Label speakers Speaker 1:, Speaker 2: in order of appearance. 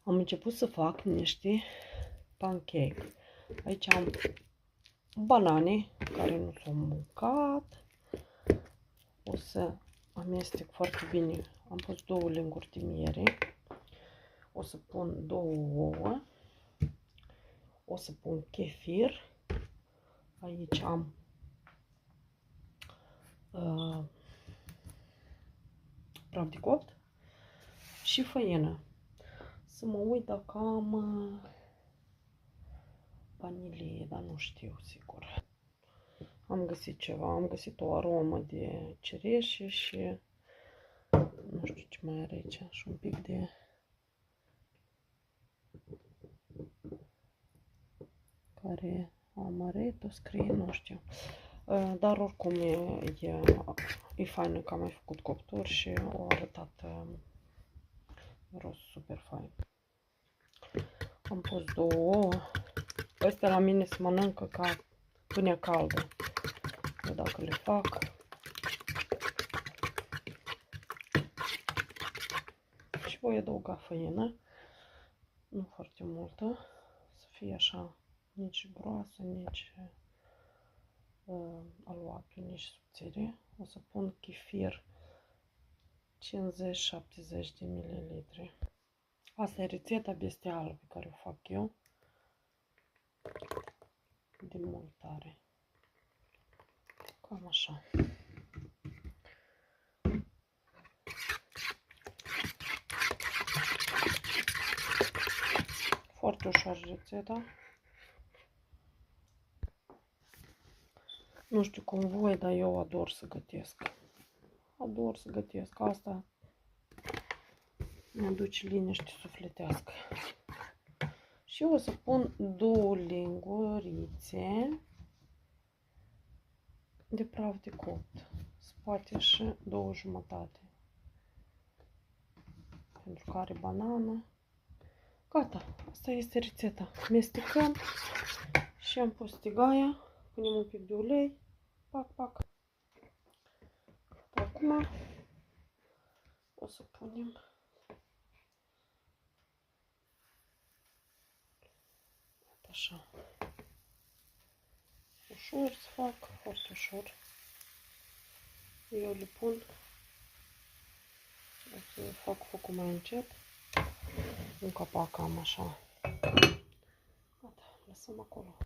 Speaker 1: Am început să fac niște pancake. Aici am banane care nu s-au mâncat. O să amestec foarte bine. Am pus 2 linguri de miere. O să pun 2 ouă. O să pun kefir. Aici am praf de copt și făină. Să mă uit dacă am vanilie, dar nu știu sigur. Am găsit ceva, am găsit o aromă de cireșe și nu știu ce mai are aici, și un pic de care amaretto scrie, nu știu. Dar oricum e faină că am mai făcut copturi și au arătat rost super fain. Am pus 2 ouă. Astea la mine se mănâncă ca pâine caldă. Eu dacă le fac. Și voi adăuga făină. Nu foarte multă. Să fie așa, nici groasă, nici aluată, nici subțire. O să pun kefir 50-70 de ml. Asta e rețeta bestială pe care o fac eu de mult tare. Cam așa. Foarte ușor rețeta. Nu știu cum voi, dar eu ador să gătesc. Ador să gătesc. Asta mă duce liniște sufletească. Și o să pun 2 lingurițe de praf de copt. Spate și 2 jumătate. Pentru că are banană. Gata, asta este rețeta. Mestecăm și am pus tigaia. Punem un pic de ulei. Pac, pac. Acum o să punem așa. Ușor să fac, foarte ușor. Eu le pun. O să fac focul mai încet. Un capac am așa. Gata, lăsăm acolo.